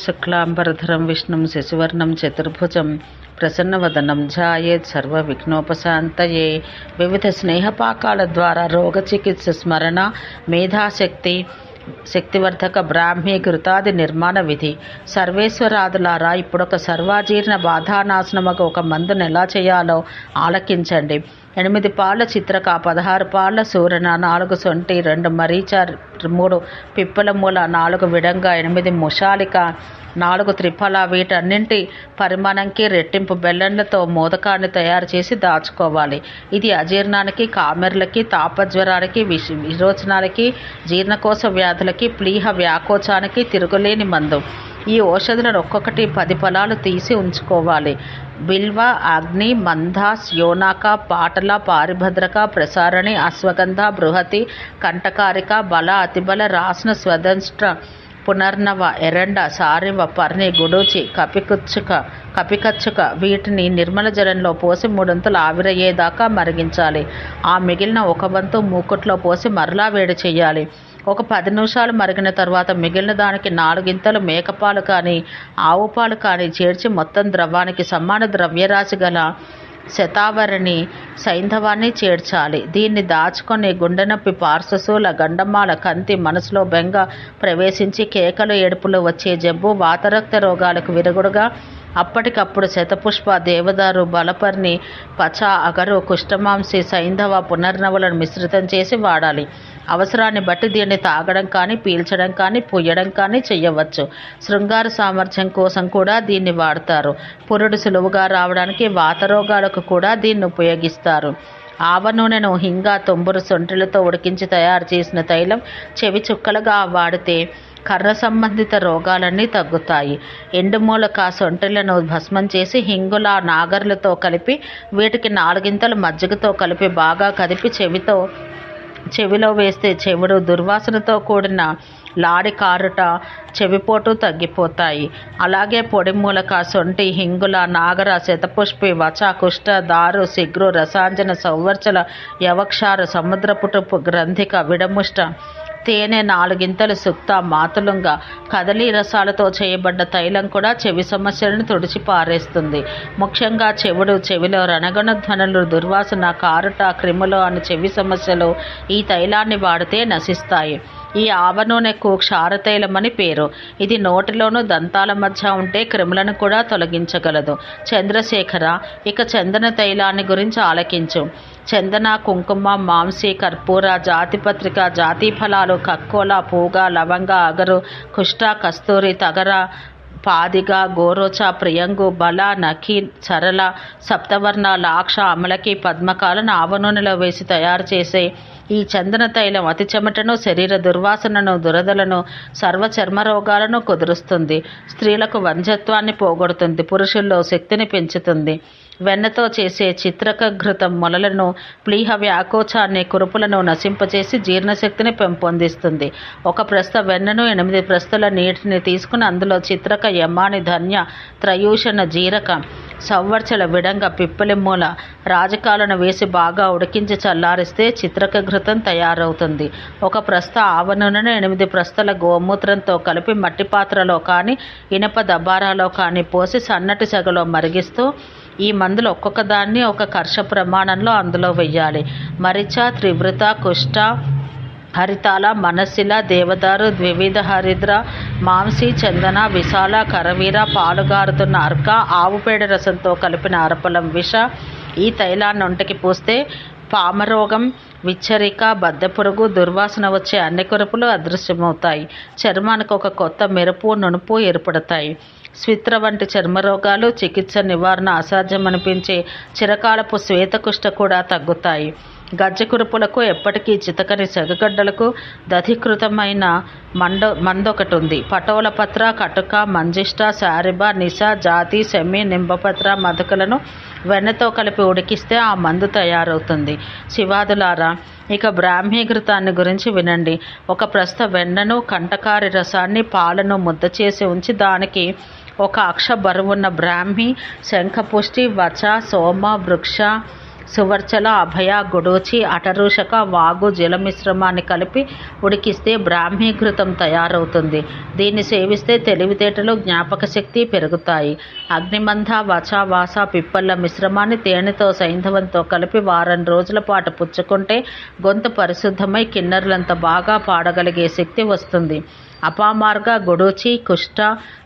శుక్లాంబరధరం విష్ణుం శశివర్ణం చతుర్భుజం ప్రసన్నవదనం ధ్యాయేత్ సర్వవిఘ్నోపశాంతయే. వివిధ స్నేహపాకాల ద్వారా రోగచికిత్స, స్మరణ, మేధాశక్తి, శక్తివర్ధక, బ్రాహ్మీ, ఘృతాది నిర్మాణ విధి. సర్వేశ్వరాదులారా, ఇప్పుడొక సర్వాజీర్ణ బాధానాశనమకు ఒక మందును ఎలా చేయాలో ఆలకించండి. 8 పాళ్ళ చిత్రక, 16 పాళ్ళ సూరణ, 4 సొంటి, 2 మరీచ, 3 పిప్పల మూల, 4 విడంగా, 8 ముషాలిక, 4 త్రిఫల, వీటన్నింటి పరిమాణంకి రెట్టింపు బెల్లంలతో మోదకాన్ని తయారు చేసి దాచుకోవాలి. ఇది అజీర్ణానికి, కామెర్లకి, తాపజ్వరానికి, విరోచనాలకి, జీర్ణకోశ వ్యాధులకి, ప్లీహ వ్యాకోచానికి తిరుగులేని మందు. ఈ ఔషధులను ఒక్కొక్కటి 10 ఫలాలు తీసి ఉంచుకోవాలి. బిల్వ, అగ్ని, మందాస్, యోనాక, పాటల, పారిభద్రక, ప్రసారణి, అశ్వగంధ, బృహతి, కంటకారిక, బల, అతిబల, రాస్న, స్వదంష్ట్ర, పునర్నవ, ఎరండ, సారివ, పర్ణి, గుడూచి, కపికచ్చుక వీటిని నిర్మల జలంలో పోసి 3 వంతులు ఆవిరయ్యేదాకా మరిగించాలి. ఆ మిగిలిన 1 వంతు మూకుట్లో పోసి మరలా వేడి చేయాలి. ఒక 10 నిమిషాలు మరిగిన తర్వాత మిగిలిన దానికి 4 గింతలు మేకపాలు కానీ, ఆవు పాలు కానీ చేర్చి మొత్తం ద్రవానికి సమాన ద్రవ్యరాశి గల శతావరిని, సైంధవాన్ని చేర్చాలి. దీన్ని దాచుకొని గుండెనొప్పి, పార్శ్వశూల, గండమాల, కంతి, మనసులో బెంగ ప్రవేశించి కేకలు, ఏడుపులు వచ్చే జబ్బు, వాతరక్త రోగాలకు విరుగుడుగా అప్పటికప్పుడు శతపుష్ప, దేవదారు, బలపర్ణి, పచ, అగరు, కుష్ఠమాంసి, సైంధవ, పునర్నవులను మిశ్రితం చేసి వాడాలి. అవసరాన్ని బట్టి దీన్ని తాగడం కానీ, పీల్చడం కానీ, పుయ్యడం కానీ చేయవచ్చు. శృంగార సామర్థ్యం కోసం కూడా దీన్ని వాడతారు. పురుడు సులువుగా రావడానికి, వాతరోగాలకు కూడా దీన్ని ఉపయోగిస్తారు. ఆవ నూనెను హింగ, తొంబురు, సొంటిలతో ఉడికించి తయారు చేసిన తైలం చెవి చుక్కలుగా వాడితే కర్ర సంబంధిత రోగాలన్నీ తగ్గుతాయి. ఎండుమూలక, సొంటిలను భస్మం చేసి హింగుల, నాగర్లతో కలిపి వీటికి 4 గింతలు మజ్జిగతో కలిపి బాగా కదిపి చెవిలో వేస్తే చెవుడు, దుర్వాసనతో కూడిన లాడి కారుట, చెవిపోటు తగ్గిపోతాయి. అలాగే పొడి మూలక, సొంటి, హింగుల, నాగర, శతపుష్పి, వచ, కుష్ఠ, దారు, శిగ్రు, రసాంజన, సౌవర్చల, యవక్షార, సముద్రపుటపు, గ్రంథిక, విడముష్ట, తేనె 4 గింతలు, సుక్త, మాతులుంగ, కదలీ రసాలతో చేయబడ్డ తైలం కూడా చెవి సమస్యలను తుడిచి పారేస్తుంది. ముఖ్యంగా చెవిలో రణగణ ధ్వనులు, దుర్వాసన, కారుట, క్రిములు అని చెవి సమస్యలు ఈ తైలాన్ని వాడితే నశిస్తాయి. ఈ ఆవ నూనెకు క్షారతైలమని పేరు. ఇది నోటిలోను దంతాల మధ్య ఉంటే క్రిములను కూడా తొలగించగలదు. చంద్రశేఖర, ఇక చందన తైలాన్ని గురించి ఆలకించు. చందన, కుంకుమ, మాంసి, కర్పూర, జాతిపత్రిక, జాతి ఫలాలు, కక్కోల, పూగ, లవంగ, అగరు, కుష్ట, కస్తూరి, తగర, పాదిగ, గోరోచ, ప్రియంగు, బల, నఖి, చరల, సప్తవర్ణ, లాక్ష, అమలకి, పద్మకాలను ఆవ నూనెలో వేసి తయారు చేసే ఈ చందన తైలం అతి చెమటను, శరీర దుర్వాసనను, దురదలను, సర్వ చర్మ రోగాలను కుదురుస్తుంది. స్త్రీలకు వంధ్యత్వాన్ని పోగొడుతుంది. పురుషుల్లో శక్తిని పెంచుతుంది. వెన్నతో చేసే చిత్రక ఘృతం మొలలను, ప్లీహ వ్యాకోచాన్ని, కురుపులను నశింపచేసి జీర్ణశక్తిని పెంపొందిస్తుంది. 1 ప్రస్థ వెన్నను, 8 ప్రస్థల నీటిని తీసుకుని అందులో చిత్రక, యమాని, ధన్య, త్రయూషణ, జీరక, సౌవర్చల, విడంగ, పిప్పలి మూల, రాజకాలను వేసి బాగా ఉడికించి చల్లారిస్తే చిత్రక ఘృతం తయారవుతుంది. 1 ప్రస్థ ఆవ నూనెను 8 ప్రస్థల గోమూత్రంతో కలిపి మట్టి పాత్రలో కానీ, ఇనప దబారాలో కానీ పోసి సన్నటి సెగలో మరిగిస్తూ ఈ మందులు ఒక్కొక్క దాన్ని ఒక కర్ష ప్రమాణంలో అందులో వెయ్యాలి. మరిచ, త్రివృత, కుష్ట, హరితాల, మనస్సిల, దేవదారు, ద్వివిధ హరిద్ర, మాంసి, చందన, విశాల, కరవీర, పాలుగారుతున్న అర్క, ఆవు పేడ రసంతో కలిపిన అరపలం విష ఈ తైలాన్ని ఒంటికి పూస్తే పామరోగం, విచ్చరిక, బద్దెపురుగు, దుర్వాసన వచ్చే అన్ని కురుపులు అదృశ్యమవుతాయి. చర్మానికి ఒక కొత్త మెరుపు, నునుపు ఏర్పడతాయి. స్విత్ర వంటి చర్మరోగాలు, చికిత్స నివారణ అసాధ్యమనిపించే చిరకాలపు శ్వేతకుష్ఠ కూడా తగ్గుతాయి. గజ్జకురుపులకు, ఎప్పటికీ చితకని సెగగడ్డలకు దధికృతమైన మందొకటి ఉంది. పటోలపత్ర, కటుక, మంజిష్ట, శారిబ, నిశ, జాతి, సెమి, నింబపత్ర, మధుకలను వెన్నతో కలిపి ఉడికిస్తే ఆ మందు తయారవుతుంది. శివాదులారా, ఇక బ్రాహ్మీఘృతాన్ని గురించి వినండి. 1 ప్రస్థ వెన్నను, కంటకారి రసాన్ని, పాలను ముద్ద చేసి ఉంచి దానికి 1 అక్ష బరువున్న బ్రాహ్మి, శంఖపుష్టి, వచ, సోమ, వృక్ష, సువర్చల, అభయ, గుడూచి, అటరూషక, వాగు, జల మిశ్రమాన్ని కలిపి ఉడికిస్తే బ్రాహ్మీఘృతం తయారవుతుంది. దీన్ని సేవిస్తే తెలివితేటలు, జ్ఞాపక శక్తి పెరుగుతాయి. అగ్నిమంధ, వచ, వాస, పిప్పళ్ళ మిశ్రమాన్ని తేనెతో సైంధవంతో కలిపి వారం రోజుల పాటు పుచ్చుకుంటే గొంతు పరిశుద్ధమై కిన్నెరలంత బాగా పాడగలిగే శక్తి వస్తుంది. అపామార్గ, గుడూచి, కుష్ట,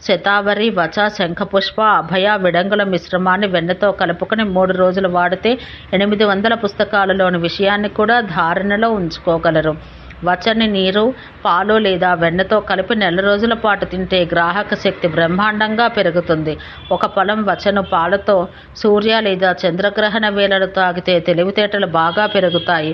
శతావరి, వచ, శంఖపుష్ప, అభయ, విడంగుల మిశ్రమాన్ని వెన్నతో కలుపుకొని 3 రోజులు వాడితే 800 పుస్తకాలలోని విషయాన్ని కూడా ధారణలో ఉంచుకోగలరు. వచని నీరు, పాలు లేదా వెన్నతో కలిపి 4 రోజుల పాటు తింటే గ్రాహక శక్తి బ్రహ్మాండంగా పెరుగుతుంది. ఒక పలం వచను పాలతో సూర్య లేదా చంద్రగ్రహణ వేళలు తాగితే తెలివితేటలు బాగా పెరుగుతాయి.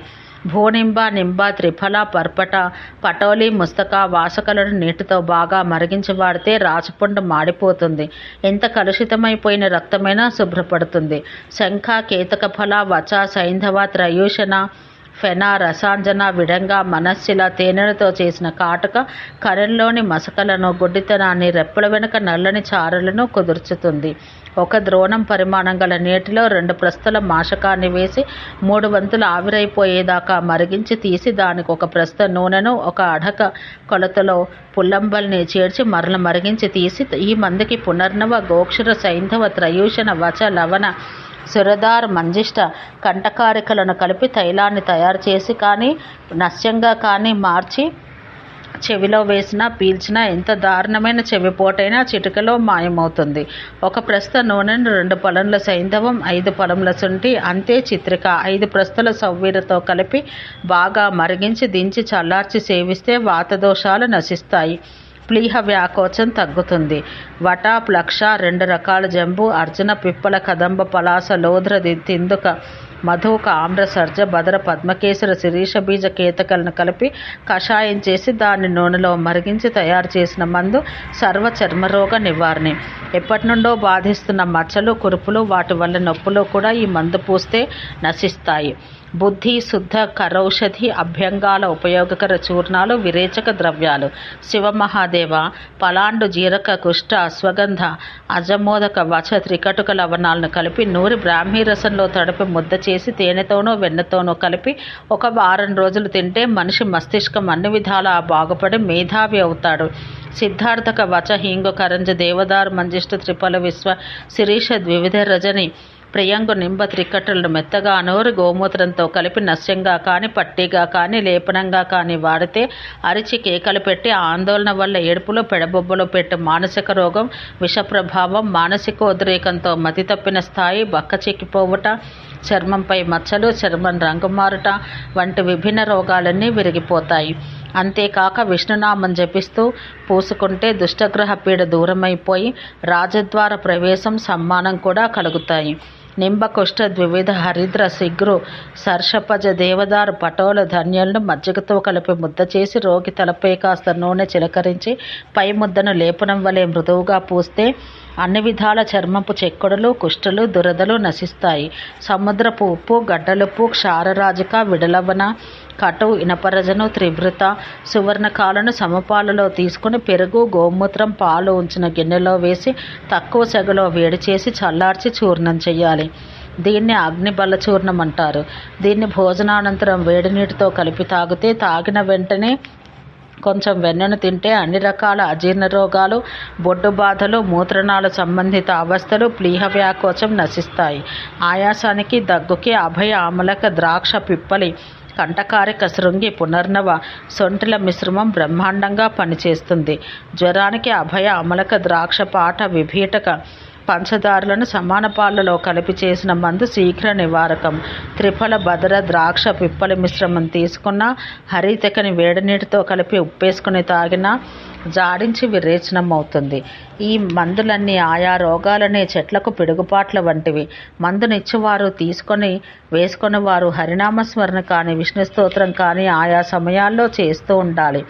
భూనింబ, నింబ, త్రిఫల, పర్పట, పటోలి, ముస్తక, వాసకలను నీటితో బాగా మరిగించి వాడితే రాచపుండు మాడిపోతుంది. ఎంత కలుషితమైపోయిన రక్తమైనా శుభ్రపడుతుంది. శంఖ, కేతక ఫల, వచ, సైంధవ, త్రయూషణ, ఫెన, రసాంజన, విడంగ, మనస్సిల, తేనెలతో చేసిన కాటుక కరెంలోని మసకలను, గుడ్డితనాన్ని, రెప్పల వెనుక నల్లని చారలను కుదుర్చుతుంది. 1 ద్రోణం పరిమాణం గల నీటిలో 2 ప్రస్తుల మాషకాన్ని వేసి 3 వంతులు ఆవిరైపోయేదాకా మరిగించి తీసి దానికి 1 ప్రస్తు నూనెను 1 అడక కొలతలో పుల్లంబల్ని చేర్చి మరల మరిగించి తీసి ఈ మందుకి పునర్నవ, గోక్షుర, సైంధవ, త్రయూషణ, వచ, లవణ, సురదార్, మంజిష్ట కంటకారికలను కలిపి తైలాన్ని తయారు చేసి కానీ నస్యంగా కానీ మార్చి చెవిలో వేసినా పీల్చినా ఎంత దారుణమైన చెవిపోటైనా చిటికలో మాయమవుతుంది. 1 ప్రస్తు నూనెను 2 పలంల సైంధవం, 5 పలంల శుంఠి, అంతే చిత్రిక, 5 ప్రస్తుల సవ్వీరతో కలిపి బాగా మరిగించి దించి చల్లార్చి సేవిస్తే వాతదోషాలు నశిస్తాయి. ప్లీహ వ్యాకోచం తగ్గుతుంది. వట, ప్లక్ష, 2 రకాల జంబు, అర్జున, పిప్పల, కదంబ, పలాస, లోధ్ర, తిందుక, మధుక, ఆమ్ర, సర్జ, బదర, పద్మకేసర, శిరీష బీజ కేతకలను కలిపి కషాయం చేసి దాన్ని నూనెలో మరిగించి తయారు చేసిన మందు సర్వ చర్మరోగ నివారణి. ఎప్పటి నుండో బాధిస్తున్న మచ్చలు, కురుపులు, వాటి వల్ల నొప్పులు కూడా ఈ మందు పూస్తే నశిస్తాయి. బుద్ధి, శుద్ధ, కరౌషధి, అభ్యంగాల ఉపయోగకర చూర్ణాలు, విరేచక ద్రవ్యాలు. శివమహాదేవ, పలాండు, జీరక, కుష్ట, అశ్వగంధ, అజమోదక, వచ, త్రికటుక లవణాలను కలిపి నూరి బ్రాహ్మీ రసంలో తడిపి ముద్ద చేసి తేనెతోనూ వెన్నతోనూ కలిపి 1 వారం రోజులు తింటే మనిషి మస్తిష్కం అన్ని విధాలా బాగుపడి మేధావి అవుతాడు. సిద్ధార్థక, వచ, హీంగు, కరంజ, దేవదారు, మంజిష్ట, త్రిఫల, విశ్వ, శిరీష, ద్వివిధ, రజని, ప్రియంగు, నింబ త్రికట్టులను మెత్తగా నూరి గోమూత్రంతో కలిపి నస్యంగా కానీ పట్టిగా కానీ లేపనంగా కానీ వాడితే అరిచి కేకలు పెట్టి ఆందోళన వల్ల ఏడుపులు, పెడబొబ్బలు పెట్టి మానసిక రోగం, విషప్రభావం, మానసికోద్రేకంతో మతి తప్పిన స్థాయి, బక్క చిక్కిపోవుట, చర్మంపై మచ్చలు, చర్మం రంగు మారుట వంటి విభిన్న రోగాలన్నీ విరిగిపోతాయి. అంతేకాక విష్ణునామం జపిస్తూ పూసుకుంటే దుష్టగ్రహ పీడ దూరమైపోయి రాజద్వార ప్రవేశం, సమ్మానం కూడా కలుగుతాయి. నింబ, కుష్ట, ద్వివిధ, హరిద్ర, శిగ్రు, సర్షపజ, దేవదారు, పటోల, ధన్యాలను మజ్జిగతో కలిపి ముద్ద చేసి రోగి తలపై కాస్త నూనె చిలకరించి పై ముద్దను లేపనం వలె మృదువుగా పూస్తే అన్ని విధాల చర్మపు చెక్కుడులు, కుష్ఠులు, దురదలు నశిస్తాయి. సముద్రపు ఉప్పు, గడ్డలుప్పు, క్షారరాజిక, విడలవన, కటు, ఇనపరజను, త్రిభృత, సువర్ణకాలను సమపాలలో తీసుకుని పెరుగు, గోమూత్రం, పాలు ఉంచిన గిన్నెలో వేసి తక్కువ సెగలో వేడి చేసి చల్లార్చి చూర్ణం చేయాలి. దీన్ని అగ్నిబల చూర్ణం అంటారు. దీన్ని భోజనానంతరం వేడి నీటితో కలిపి తాగితే తాగిన వెంటనే కొంచెం వెన్నను తింటే అన్ని రకాల అజీర్ణ రోగాలు, బొడ్డు బాధలు, మూత్రనాళ సంబంధిత అవస్థలు, ప్లీహ వ్యాకోచం నశిస్తాయి. ఆయాసానికి, దగ్గుకి అభయ, ఆమలక, ద్రాక్ష, పిప్పలి, కంటకారిక, శృంగి, పునర్నవ, సొంటిల మిశ్రమం బ్రహ్మాండంగా పనిచేస్తుంది. జ్వరానికి అభయ, అమలక, ద్రాక్ష, పాట, విభీటక, పంచదారులను సమాన పాలలో కలిపి చేసిన మందు శీఘ్ర నివారకం. త్రిఫల, బదర, ద్రాక్ష, పిప్పలి మిశ్రమం తీసుకున్న హరితెకని వేడి నీటితో కలిపి ఉప్పేసుకుని తాగినా జాడించి విరేచనం అవుతుంది. ఈ మందులన్నీ ఆయా రోగాలనే చెట్లకు పిడుగుపాట్ల వంటివి. మందునిచ్చేవారు తీసుకొని వేసుకొని వారు హరినామస్మరణ కానీ విష్ణు స్తోత్రం కానీ ఆయా సమయాల్లో చేస్తూ ఉండాలి.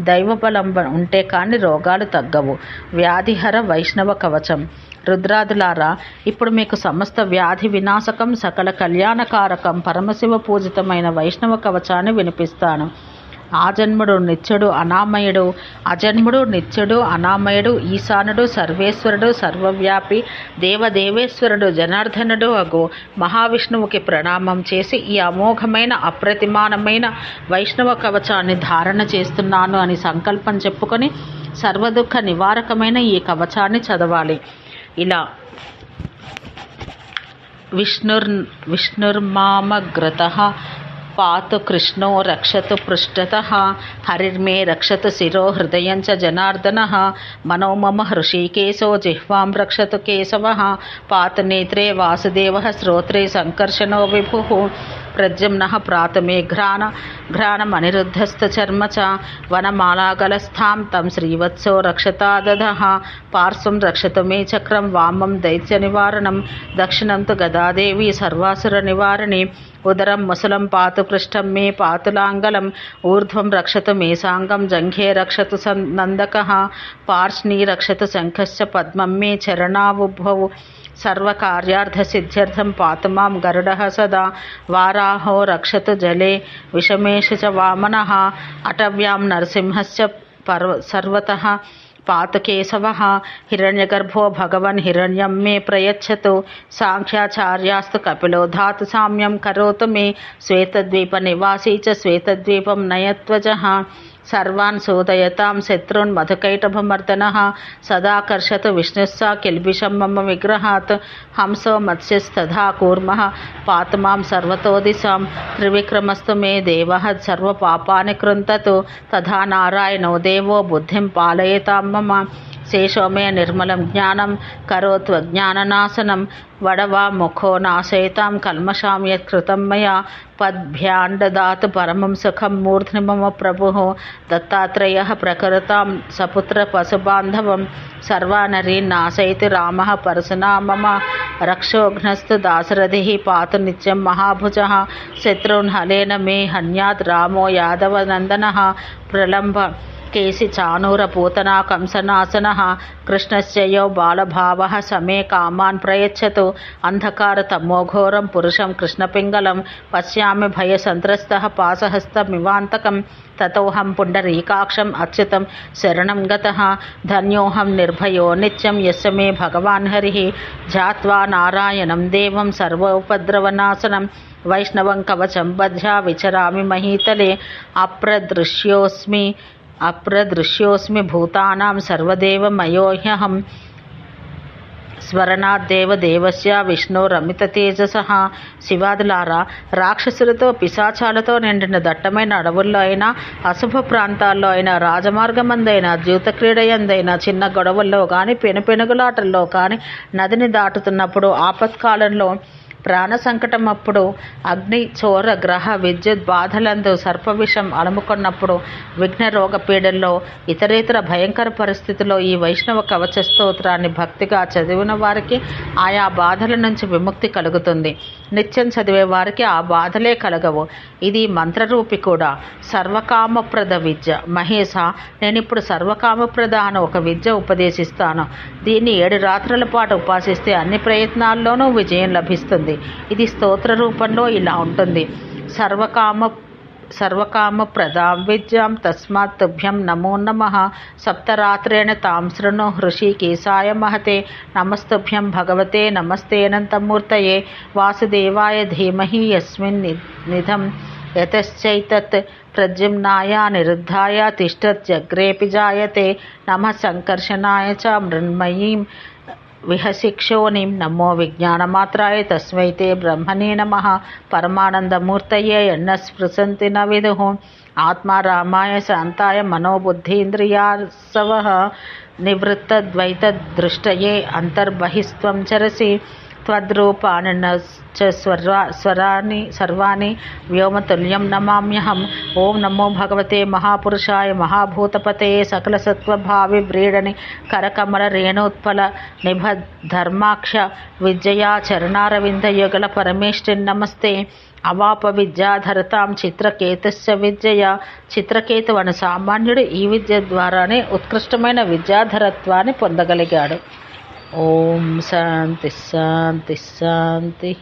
దైవబలం ఉంటే కానీ రోగాలు తగ్గవు. వ్యాధిహర వైష్ణవ కవచం. రుద్రాదులారా, ఇప్పుడు మీకు సమస్త వ్యాధి వినాశకం, సకల కళ్యాణకారకం, పరమశివ పూజితమైన వైష్ణవ కవచాన్ని వినిపిస్తాను. ఆజన్ముడు నిత్యుడు అనామయుడు, అజన్ముడు నిత్యుడు అనామయుడు, ఈశానుడు, సర్వేశ్వరుడు, సర్వవ్యాపి, దేవదేవేశ్వరుడు, జనార్దనుడు అగు మహావిష్ణువుకి ప్రణామం చేసి ఈ అమోఘమైన అప్రతిమానమైన వైష్ణవ కవచాన్ని ధారణ చేస్తున్నాను అని సంకల్పం చెప్పుకొని సర్వదుఃఖ నివారకమైన ఈ కవచాన్ని చదవాలి. ఇలా విష్ణుర్మామగ్రతః పాతు కృష్ణో రక్షతు పృష్ఠతః, హరిర్మే రక్షతు శిరో హృదయం చ జనార్దనః, మనో మమ హృషీకేశో జిహ్వాం రక్షతు కేశవః, పాతు నేత్రే వాసుదేవః శ్రోత్రే సంకర్షణో విభుః, ప్రద్యుమ్నః ప్రాతు మే ఘ్రాణమనిరుద్ధస్థ చర్మ చ, వనమాలాగలస్థాం తం శ్రీవత్సో రక్షతా దదః, పార్శ్వం రక్షతు మే చక్రం, వామం దైత్య నివారణం, దక్షిణం తు గదాదేవి సర్వాసుర నివారిణి, ఉదరం ముసలం పాతు పృష్ఠం మే పాతులాంగలం, ఊర్ధ్వం రక్షతు మే సాంగం, జంఘే రక్షతు నందకః, పార్ష్ణీ రక్షతు శంఖశ్చ, పద్మం మే చరణావుభౌ, సర్వకార్యార్థసిద్ధ్యర్థం పాతు మాం గరుడః సదా, వారాహో రక్షతు జలే విషమేషు చ వామనః, అటవ్యాం నరసింహశ్చ సర్వతః పాతు కేశవః, హిరణ్యగర్భో భగవన్ హిరణ్యం మే ప్రయచ్చతు, సాంఖ్యాచార్యాస్తు కపిలో ధాతు సామ్యం కరోతు మే, శ్వేతద్వీప నివాసీ చ శ్వేతద్వీపం నయత్వజః, సర్వాన్ సోదయతాం శత్రున్ మధుకైటభమర్దనః, సదాకర్షతు విష్ణుస్స కిల్బిషం మమ విగ్రహాత్, హంసో మత్స్యస్తథా కూర్మః పాతు మాం సర్వతో దిశాం, త్రివిక్రమస్తు మే దేవః సర్వపాపాని కృంతతు, తథా నారాయణో దేవో బుద్ధిం పాలయతాం మమ, శేషో మే నిర్మలం జ్ఞానం కరోత్వజ్ఞాననాశనం, వడవా ముఖో నాశయతాం కల్మషాం యత్కృతం మయా, పద్భ్యాండదాతు పరమం సుఖం మూర్ధ్ని మమ ప్రభుః, దత్తాత్రేయః ప్రకృతాం సపుత్ర పశుబాంధవం, సర్వానరీన్ నాశయతి రామః పరశునా మమ, రక్షోఘ్నస్తు దాశరథిః పాతు నిత్యం మహాభుజః, శత్రున్ హలేన మే హన్యాత్ రామో యాదవనందనః, ప్రలంబ కేసి చానూర పూతనా కంసనాశనః, కృష్ణస్య యో బాలభావః సమే కామాన్ ప్రయచ్చతు, అంధకార తమోఘోరం పురుషం కృష్ణపింగళం, పశ్యామి భయసంత్రస్తః పాశహస్తమివాంతకం, తతోహం పుండరీకాక్షం అచ్యుతం శరణం గతః, ధన్యోహం నిర్భయో నిత్యం యస్య మే భగవాన్ హరిః, ధ్యాత్వా నారాయణం దేవం సర్వోపద్రవనాశనం, వైష్ణవం కవచం బధ్యా విచరామి మహీతలే, అప్రదృశ్యోస్మి భూతానాం సర్వదేవమయోహ్యహం, స్మరణాద్దేవ దేవస్య విష్ణోరమిత తేజసః. శివాదులారా, రాక్షసులతో పిశాచాలతో నిండిన దట్టమైన అడవుల్లో అయినా, అశుభ ప్రాంతాల్లో అయినా, రాజమార్గమందైనా, ద్యూతక్రీడయందైనా, చిన్న గొడవల్లో కానీ, పెనుపెనుగులాటల్లో కానీ, నదిని దాటుతున్నప్పుడు, ఆపత్కాలంలో, ప్రాణ సంకటం అప్పుడు, అగ్ని చోర గ్రహ విద్యుత్ బాధలందు, సర్పవిషం అలుముకున్నప్పుడు, విఘ్న రోగ పీడల్లో, ఇతరేతర భయంకర పరిస్థితుల్లో ఈ వైష్ణవ కవచ స్తోత్రాన్ని భక్తిగా చదివిన వారికి ఆయా బాధల నుంచి విముక్తి కలుగుతుంది. నిత్యం చదివే వారికి ఆ బాధలే కలగవు. ఇది మంత్రరూపి కూడా. సర్వకామప్రద విద్య. మహేశ, నేనిప్పుడు సర్వకామప్రద అని ఒక విద్య ఉపదేశిస్తాను. దీన్ని 7 రాత్రుల పాటు ఉపాసిస్తే అన్ని ప్రయత్నాల్లోనూ విజయం లభిస్తుంది. ఇది స్తోత్ర రూపంలో ఇలా ఉంటుంది. సర్వకామప్రదాం విద్యాం తస్మాత్ తుభ్యం నమో నమః, సప్తరాత్రేణ తాం శృణు హృషీకేశాయ మహతే, నమస్తుభ్యం భగవతే నమస్తేనంతమూర్తయే, వాసుదేవాయ ధీమహి యస్మిన్ నిధం యతశ్చైతత్ ప్రద్యుమ్నాయ నిరుద్ధాయ తిష్టత్యగ్రేపి జాయతే, నమః సంకర్షణాయ చ మృన్మయీం విహశిక్షోనిం, నమో విజ్ఞానమాత్రాయ తస్మై తే బ్రహ్మణే నమః, పరమానందమూర్తయే యన్న స్పృశంతి న విదుః, ఆత్మా రామాయ శాంతాయ మనోబుద్ధీంద్రియాసవః, నివృత్తద్వైతదృష్టయే అంతర్బహిస్త్వం చరసి, త్వద్రూపాణి చ సర్వాణి వ్యోమతుల్యం నమామ్యహం. ఓం నమో భగవతే మహాపురుషాయ మహాభూతపతయే సకలసత్వభావి వ్రీడని కరకమల రేణోత్పల నిభధర్మాక్ష విద్యయా చరణారవిందయుగల పరమేష్ఠిన్ నమస్తే. అవాప విద్యాధరతాం చిత్రకేతుస్య విద్యయ. చిత్రకేతు అను సామాన్యుడు ఈ విద్య ద్వారానే ఉత్కృష్టమైన విద్యాధరత్వాన్ని పొందగలిగాడు. ఓం శాంతి శాంతి శాంతి.